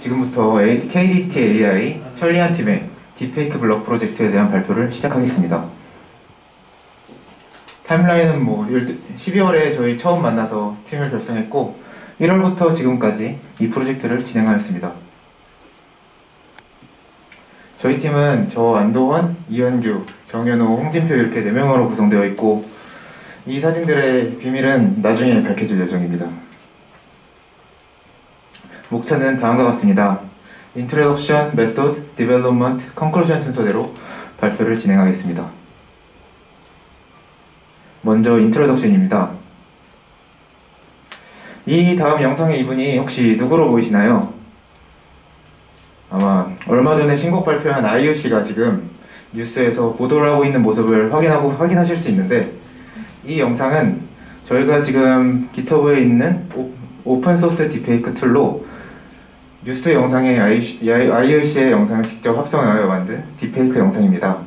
지금부터 KDT AI 천리안 팀의 딥페이크 블럭 프로젝트에 대한 발표를 시작하겠습니다. 타임라인은 12월에 저희 처음 만나서 팀을 결성했고 1월부터 지금까지 이 프로젝트를 진행하였습니다. 저희 팀은 저 안도원, 이현규, 정현호, 홍진표 이렇게 4명으로 구성되어 있고 이 사진들의 비밀은 나중에 밝혀질 예정입니다. 목차는 다음과 같습니다. Introduction, Method, Development, Conclusion 순서대로 발표를 진행하겠습니다. 먼저 Introduction입니다. 이 다음 영상의 이분이 혹시 누구로 보이시나요? 아마 얼마 전에 신곡 발표한 아이유씨가 지금 뉴스에서 보도를 하고 있는 모습을 확인하실 수 있는데, 이 영상은 저희가 지금 GitHub에 있는 오픈소스 딥페이크 툴로 뉴스 영상에 아이유씨의 영상을 직접 합성하여 만든 딥페이크 영상입니다.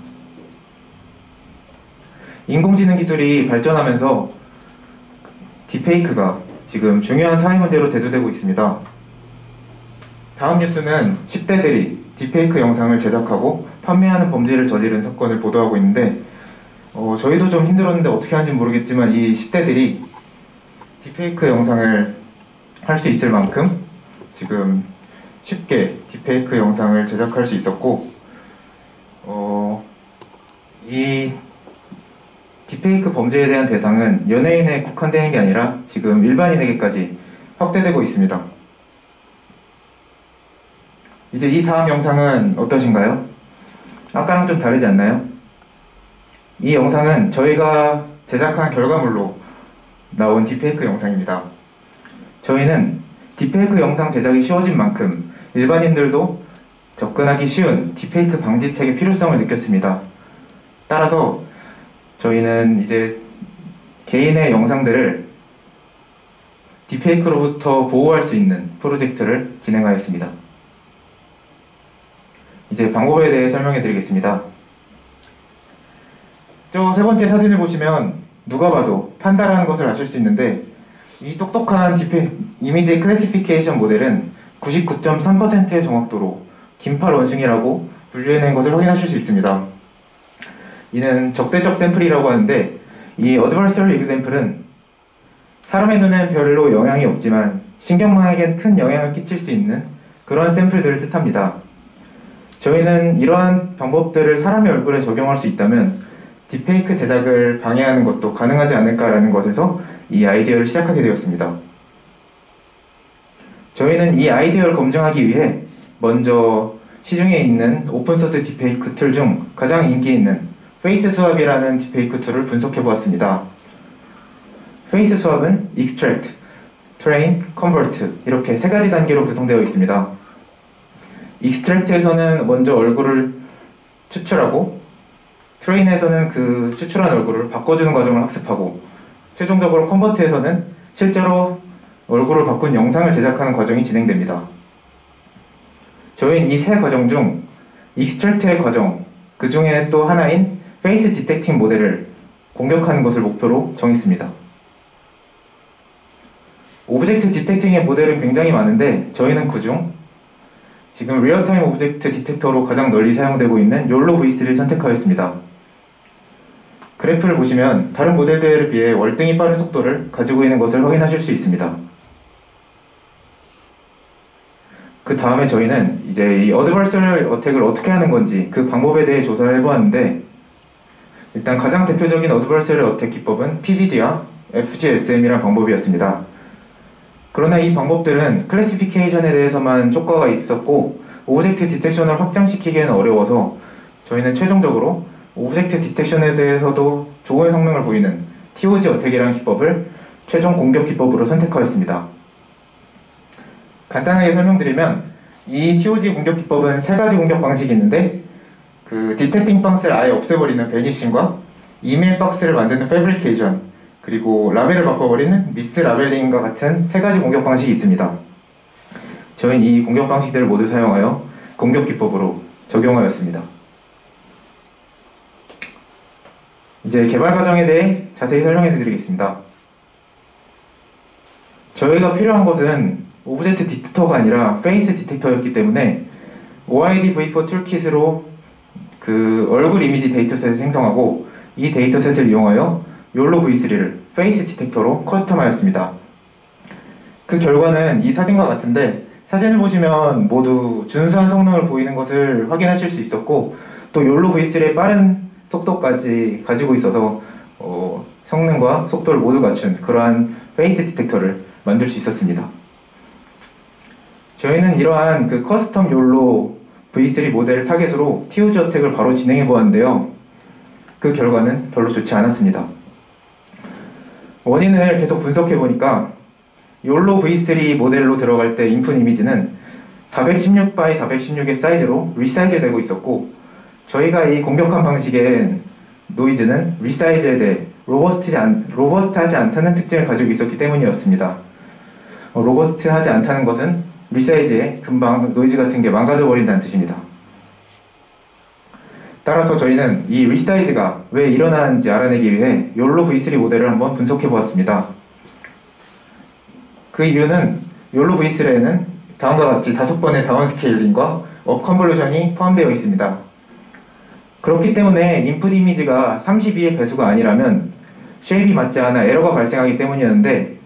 인공지능 기술이 발전하면서 딥페이크가 지금 중요한 사회 문제로 대두되고 있습니다. 다음 뉴스는 10대들이 딥페이크 영상을 제작하고 판매하는 범죄를 저지른 사건을 보도하고 있는데, 저희도 좀 힘들었는데 어떻게 하는지 모르겠지만 이 10대들이 딥페이크 영상을 할 수 있을 만큼 지금 쉽게 딥페이크 영상을 제작할 수 있었고, 이 딥페이크 범죄에 대한 대상은 연예인에 국한되는 게 아니라 지금 일반인에게까지 확대되고 있습니다. 이제 이 다음 영상은 어떠신가요? 아까랑 좀 다르지 않나요? 이 영상은 저희가 제작한 결과물로 나온 딥페이크 영상입니다. 저희는 딥페이크 영상 제작이 쉬워진 만큼 일반인들도 접근하기 쉬운 딥페이크 방지책의 필요성을 느꼈습니다. 따라서 저희는 이제 개인의 영상들을 딥페이크로부터 보호할 수 있는 프로젝트를 진행하였습니다. 이제 방법에 대해 설명해 드리겠습니다. 저 세 번째 사진을 보시면 누가 봐도 판다라는 것을 아실 수 있는데, 이 똑똑한 이미지 클래시피케이션 모델은 99.3%의 정확도로 긴팔 원숭이라고 분류해낸 것을 확인하실 수 있습니다. 이는 적대적 샘플이라고 하는데, 이 어드버서리 example은 사람의 눈엔 별로 영향이 없지만 신경망에겐 큰 영향을 끼칠 수 있는 그런 샘플들을 뜻합니다. 저희는 이러한 방법들을 사람의 얼굴에 적용할 수 있다면 딥페이크 제작을 방해하는 것도 가능하지 않을까라는 것에서 이 아이디어를 시작하게 되었습니다. 저희는 이 아이디어를 검증하기 위해 먼저 시중에 있는 오픈소스 딥페이크 툴 중 가장 인기 있는 페이스 수압이라는 딥페이크 툴을 분석해 보았습니다. 페이스 수압은 Extract, Train, Convert 이렇게 3가지 단계로 구성되어 있습니다. Extract에서는 먼저 얼굴을 추출하고, Train에서는 그 추출한 얼굴을 바꿔주는 과정을 학습하고, 최종적으로 Convert에서는 실제로 얼굴을 바꾼 영상을 제작하는 과정이 진행됩니다. 저희는 이 3과정 중 Extract의 과정, 그 중에 또 하나인 Face Detecting 모델을 공격하는 것을 목표로 정했습니다. 오브젝트 디텍팅의 모델은 굉장히 많은데 저희는 그중 지금 리얼타임 오브젝트 디텍터로 가장 널리 사용되고 있는 YOLO V3를 선택하였습니다. 그래프를 보시면 다른 모델들에 비해 월등히 빠른 속도를 가지고 있는 것을 확인하실 수 있습니다. 그 다음에 저희는 이제 이 어드버서리 어택을 어떻게 하는 건지 그 방법에 대해 조사를 해보았는데, 일단 가장 대표적인 어드버서리 어택 기법은 PGD와 FGSM이라는 방법이었습니다. 그러나 이 방법들은 클래시피케이션에 대해서만 효과가 있었고 오브젝트 디텍션을 확장시키기에는 어려워서 저희는 최종적으로 오브젝트 디텍션에 대해서도 좋은 성능을 보이는 TOG 어택이라는 기법을 최종 공격 기법으로 선택하였습니다. 간단하게 설명드리면 이 TOG 공격 기법은 3가지 공격 방식이 있는데, 그 디텍팅 박스를 아예 없애버리는 베니싱과 이메일 박스를 만드는 패브리케이션, 그리고 라벨을 바꿔버리는 미스 라벨링과 같은 3가지 공격 방식이 있습니다. 저희는 이 공격 방식들을 모두 사용하여 공격 기법으로 적용하였습니다. 이제 개발 과정에 대해 자세히 설명해 드리겠습니다. 저희가 필요한 것은 오브젝트 디텍터가 아니라 페이스 디텍터였기 때문에 OID V4 툴킷으로 그 얼굴 이미지 데이터셋을 생성하고 이 데이터셋을 이용하여 욜로 V3를 페이스 디텍터로 커스텀하였습니다. 그 결과는 이 사진과 같은데 사진을 보시면 모두 준수한 성능을 보이는 것을 확인하실 수 있었고 또 욜로 V3의 빠른 속도까지 가지고 있어서 성능과 속도를 모두 갖춘 그러한 페이스 디텍터를 만들 수 있었습니다. 저희는 이러한 그 커스텀 욜로 V3 모델을 타겟으로 TOG 어택을 바로 진행해 보았는데요. 그 결과는 별로 좋지 않았습니다. 원인을 계속 분석해 보니까 욜로 V3 모델로 들어갈 때 인풋 이미지는 416x 416의 사이즈로 리사이즈 되고 있었고 저희가 이 공격한 방식의 노이즈는 리사이즈에 대해 로버스트하지 않다는 특징을 가지고 있었기 때문이었습니다. 로버스트하지 않다는 것은 리사이즈에 금방 노이즈 같은 게 망가져 버린다는 뜻입니다. 따라서 저희는 이 리사이즈가 왜 일어나는지 알아내기 위해 욜로 V3 모델을 한번 분석해 보았습니다. 그 이유는 욜로 V3에는 다음과 같이 5번의 다운스케일링과 업컨볼루션이 포함되어 있습니다. 그렇기 때문에 인풋 이미지가 32의 배수가 아니라면 쉐입이 맞지 않아 에러가 발생하기 때문이었는데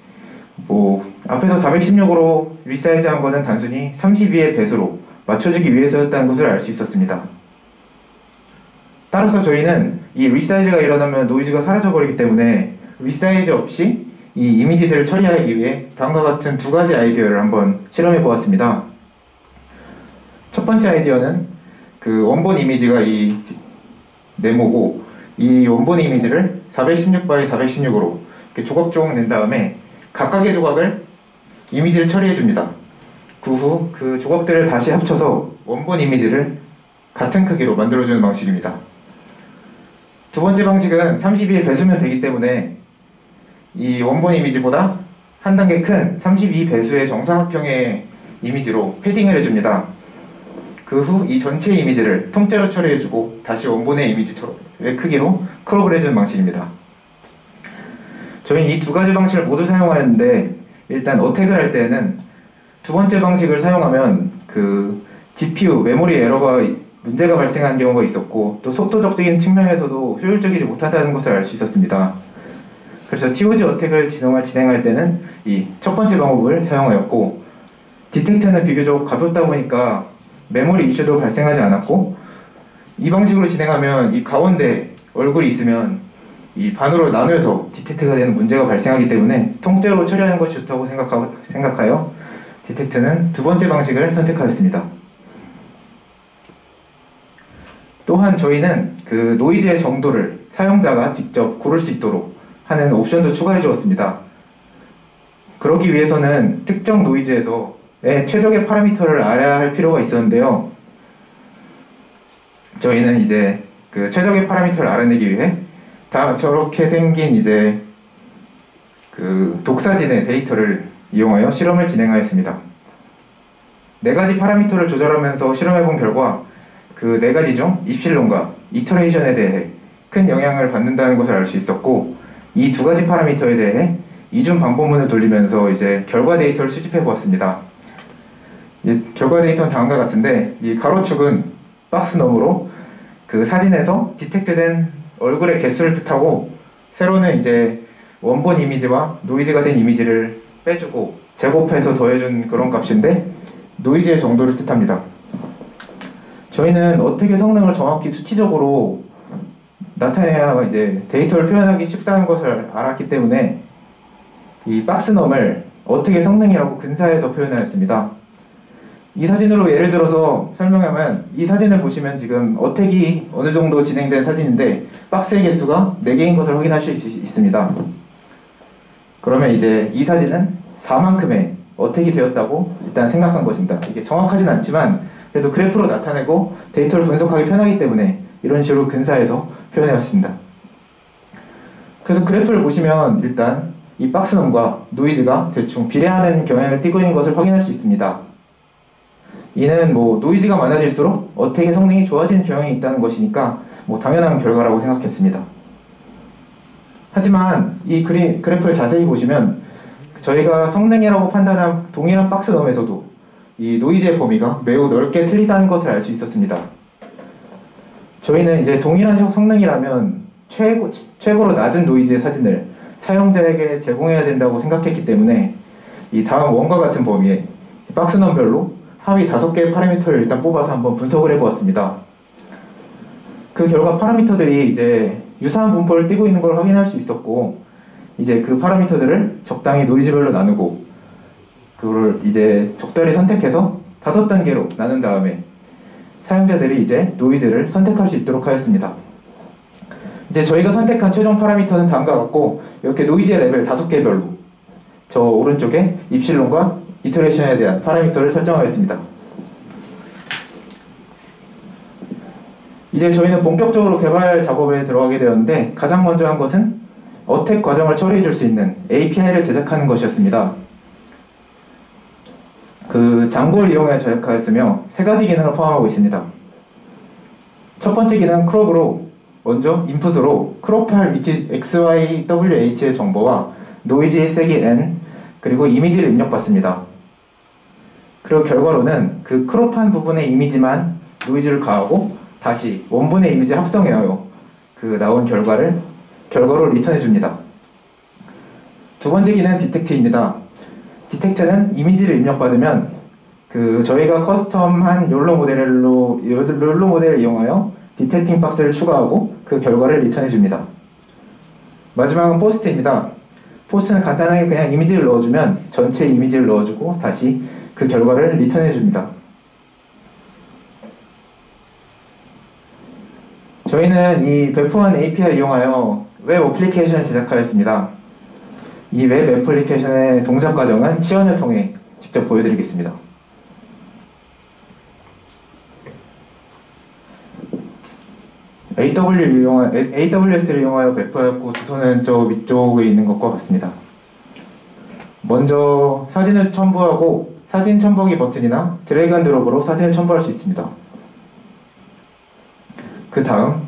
앞에서 416으로 리사이즈한 거는 단순히 32의 배수로 맞춰주기 위해서였다는 것을 알 수 있었습니다. 따라서 저희는 이 리사이즈가 일어나면 노이즈가 사라져버리기 때문에 리사이즈 없이 이 이미지들을 처리하기 위해 다음과 같은 두 가지 아이디어를 한번 실험해 보았습니다. 첫 번째 아이디어는 그 원본 이미지가 이 네모고 이 원본 이미지를 416x 416으로 이렇게 조각조각 낸 다음에 각각의 조각을 이미지를 처리해 줍니다. 그 후 그 조각들을 다시 합쳐서 원본 이미지를 같은 크기로 만들어주는 방식입니다. 두 번째 방식은 32의 배수면 되기 때문에 이 원본 이미지보다 한 단계 큰 32 배수의 정사각형의 이미지로 패딩을 해줍니다. 그 후 이 전체 이미지를 통째로 처리해주고 다시 원본의 이미지의 크기로 크롭을 해주는 방식입니다. 저희는 이 두 가지 방식을 모두 사용하였는데 일단 어택을 할 때는 두 번째 방식을 사용하면 그 GPU 메모리 에러가 문제가 발생한 경우가 있었고 또 속도적인 측면에서도 효율적이지 못하다는 것을 알 수 있었습니다. 그래서 TOG 어택을 진행할 때는 이 첫 번째 방법을 사용하였고 디텍터는 비교적 가볍다 보니까 메모리 이슈도 발생하지 않았고 이 방식으로 진행하면 이 가운데 얼굴이 있으면 이 반으로 나누어서 디텍트가 되는 문제가 발생하기 때문에 통째로 처리하는 것이 좋다고 생각하여 디텍트는 두 번째 방식을 선택하였습니다. 또한 저희는 그 노이즈의 정도를 사용자가 직접 고를 수 있도록 하는 옵션도 추가해 주었습니다. 그러기 위해서는 특정 노이즈에서의 최적의 파라미터를 알아야 할 필요가 있었는데요. 저희는 이제 그 최적의 파라미터를 알아내기 위해 저렇게 생긴 이제 그 독사진의 데이터를 이용하여 실험을 진행하였습니다. 4가지 파라미터를 조절하면서 실험해본 결과 그 4가지 중 입실론과 이터레이션에 대해 큰 영향을 받는다는 것을 알 수 있었고 이 2가지 파라미터에 대해 이중 반복문을 돌리면서 이제 결과 데이터를 수집해 보았습니다. 결과 데이터는 다음과 같은데 이 가로축은 박스 너머로 그 사진에서 디텍트된 얼굴의 개수를 뜻하고 세로는 이제 원본 이미지와 노이즈가 된 이미지를 빼주고 제곱해서 더해준 그런 값인데 노이즈의 정도를 뜻합니다. 저희는 어떻게 성능을 정확히 수치적으로 나타내야 이제 데이터를 표현하기 쉽다는 것을 알았기 때문에 이 박스넘을 어떻게 성능이라고 근사해서 표현하였습니다. 이 사진으로 예를 들어서 설명하면 이 사진을 보시면 지금 어택이 어느 정도 진행된 사진인데 박스의 개수가 4개인 것을 확인하실 수 있습니다. 그러면 이제 이 사진은 4만큼의 어택이 되었다고 일단 생각한 것입니다. 이게 정확하진 않지만 그래도 그래프로 나타내고 데이터를 분석하기 편하기 때문에 이런 식으로 근사해서 표현해왔습니다. 그래서 그래프를 보시면 일단 이 박스넘과 노이즈가 대충 비례하는 경향을 띠고 있는 것을 확인할 수 있습니다. 이는 노이즈가 많아질수록 어택의 성능이 좋아지는 경향이 있다는 것이니까 당연한 결과라고 생각했습니다. 하지만 이 그래프를 자세히 보시면 저희가 성능이라고 판단한 동일한 박스넘에서도 이 노이즈의 범위가 매우 넓게 틀리다는 것을 알 수 있었습니다. 저희는 이제 동일한 성능이라면 최고로 낮은 노이즈의 사진을 사용자에게 제공해야 된다고 생각했기 때문에 이 다음 원과 같은 범위에 박스넘별로 하위 5개의 파라미터를 일단 뽑아서 한번 분석을 해보았습니다. 그 결과 파라미터들이 이제 유사한 분포를 띠고 있는 걸 확인할 수 있었고, 이제 그 파라미터들을 적당히 노이즈별로 나누고 그걸 이제 적절히 선택해서 5단계로 나눈 다음에 사용자들이 이제 노이즈를 선택할 수 있도록 하였습니다. 이제 저희가 선택한 최종 파라미터는 다음과 같고, 이렇게 노이즈의 레벨 5개별로 저 오른쪽에 입실론과 이터레이션에 대한 파라미터를 설정하였습니다. 이제 저희는 본격적으로 개발 작업에 들어가게 되었는데, 가장 먼저 한 것은 어택 과정을 처리해 줄 수 있는 API를 제작하는 것이었습니다. 그 장고를 이용해 제작하였으며 3가지 기능을 포함하고 있습니다. 첫 번째 기능은 크롭으로, 먼저 인풋으로 크롭할 위치 XYWH의 정보와 노이즈의 세기 N, 그리고 이미지를 입력받습니다. 그리고 결과로는 그 크롭한 부분의 이미지만 노이즈를 가하고 다시 원본의 이미지 합성하여 그 나온 결과로 리턴해줍니다. 두 번째 기능은 디텍트입니다. 디텍트는 이미지를 입력받으면 그 저희가 커스텀한 욜로 모델을 이용하여 디텍팅 박스를 추가하고 그 결과를 리턴해줍니다. 마지막은 포스트입니다. 포스트는 간단하게 그냥 이미지를 넣어주면 전체 이미지를 넣어주고 다시 그 결과를 리턴해줍니다. 저희는 이 배포한 API를 이용하여 웹 애플리케이션을 제작하였습니다. 이 웹 애플리케이션의 동작 과정은 시연을 통해 직접 보여드리겠습니다. AWS를 이용하여 배포하였고, 주소는 저 위쪽에 있는 것과 같습니다. 먼저 사진을 첨부하고 사진 첨부하기 버튼이나 드래그 앤 드롭으로 사진을 첨부할 수 있습니다. 그 다음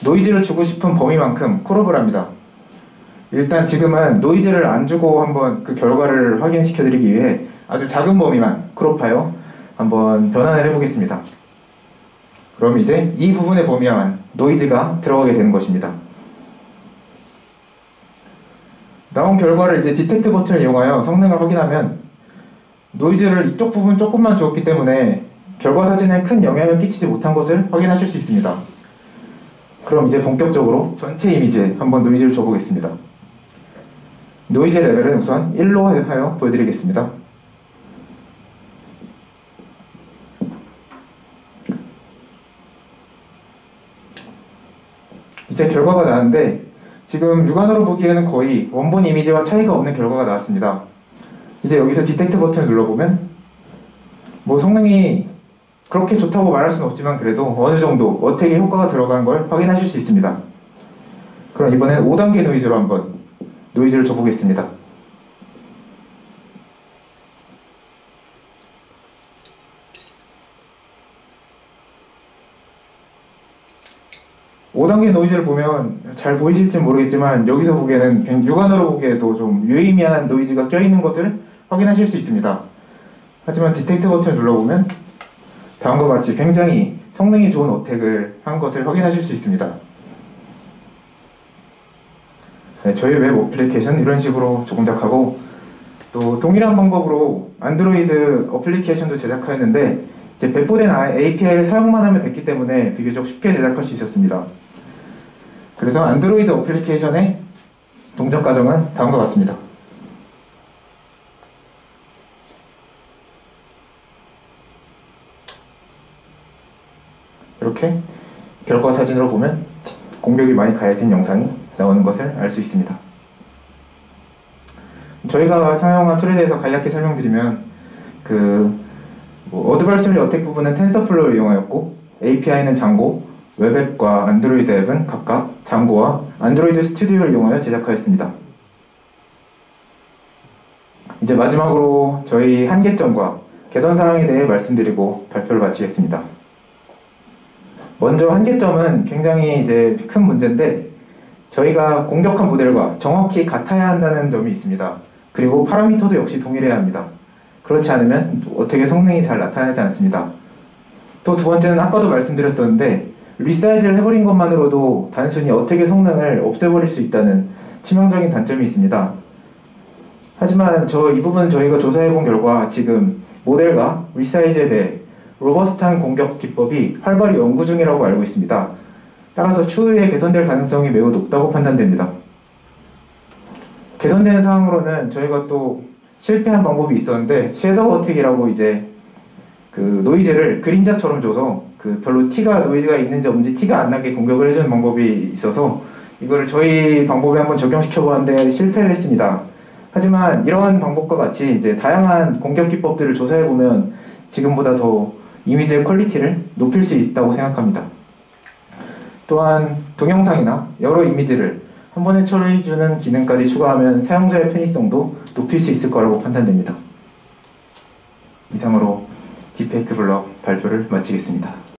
노이즈를 주고 싶은 범위만큼 크롭을 합니다. 일단 지금은 노이즈를 안 주고 한번 그 결과를 확인시켜 드리기 위해 아주 작은 범위만 크롭하여 한번 변환을 해보겠습니다. 그럼 이제 이 부분의 범위에만 노이즈가 들어가게 되는 것입니다. 나온 결과를 이제 디텍트 버튼을 이용하여 성능을 확인하면 노이즈를 이쪽 부분 조금만 주었기 때문에 결과 사진에 큰 영향을 끼치지 못한 것을 확인하실 수 있습니다. 그럼 이제 본격적으로 전체 이미지에 한번 노이즈를 줘보겠습니다. 노이즈 레벨은 우선 1로 하여 보여드리겠습니다. 이제 결과가 나왔는데 지금 육안으로 보기에는 거의 원본 이미지와 차이가 없는 결과가 나왔습니다. 이제 여기서 디텍트 버튼을 눌러보면 뭐 성능이 그렇게 좋다고 말할 수는 없지만 그래도 어느 정도 어택의 효과가 들어간 걸 확인하실 수 있습니다. 그럼 이번엔 5단계 노이즈로 한번 노이즈를 줘보겠습니다. (5단계) 노이즈를 보면 잘 보이실지 모르겠지만 여기서 보기에는 육안으로 보기에도 좀 유의미한 노이즈가 껴있는 것을 확인하실 수 있습니다. 하지만 디텍트 버튼을 눌러보면 다음과 같이 굉장히 성능이 좋은 어택을 한 것을 확인하실 수 있습니다. 네, 저희 웹 애플리케이션 이런 식으로 조작하고, 또 동일한 방법으로 안드로이드 애플리케이션도 제작하였는데 이제 배포된 API를 사용만 하면 됐기 때문에 비교적 쉽게 제작할 수 있었습니다. 그래서 안드로이드 애플리케이션의 동작 과정은 다음과 같습니다. 이렇게 결과 사진으로 보면 공격이 많이 가해진 영상이 나오는 것을 알 수 있습니다. 저희가 사용한 툴에 대해서 간략히 설명드리면 어드바이서리 어택 부분은 텐서플로우를 이용하였고, API는 장고, 웹앱과 안드로이드 앱은 각각 장고와 안드로이드 스튜디오를 이용하여 제작하였습니다. 이제 마지막으로 저희 한계점과 개선 사항에 대해 말씀드리고 발표를 마치겠습니다. 먼저 한계점은 굉장히 이제 큰 문제인데, 저희가 공격한 모델과 정확히 같아야 한다는 점이 있습니다. 그리고 파라미터도 역시 동일해야 합니다. 그렇지 않으면 어떻게 성능이 잘 나타나지 않습니다. 또 두 번째는 아까도 말씀드렸었는데 리사이즈를 해버린 것만으로도 단순히 어떻게 성능을 없애버릴 수 있다는 치명적인 단점이 있습니다. 하지만 이 부분은 저희가 조사해본 결과 지금 모델과 리사이즈에 대해 로버스트한 공격 기법이 활발히 연구 중이라고 알고 있습니다. 따라서 추후에 개선될 가능성이 매우 높다고 판단됩니다. 개선되는 사항으로는 저희가 또 실패한 방법이 있었는데 섀도우 어택이라고 이제 그 노이즈를 그림자처럼 줘서 별로 노이즈가 있는지 없는지 티가 안 나게 공격을 해주는 방법이 있어서 이거를 저희 방법에 한번 적용시켜 보았는데 실패를 했습니다. 하지만 이러한 방법과 같이 이제 다양한 공격 기법들을 조사해 보면 지금보다 더 이미지의 퀄리티를 높일 수 있다고 생각합니다. 또한 동영상이나 여러 이미지를 한 번에 처리해주는 기능까지 추가하면 사용자의 편의성도 높일 수 있을 거라고 판단됩니다. 이상으로 딥페이크 블럭 발표를 마치겠습니다.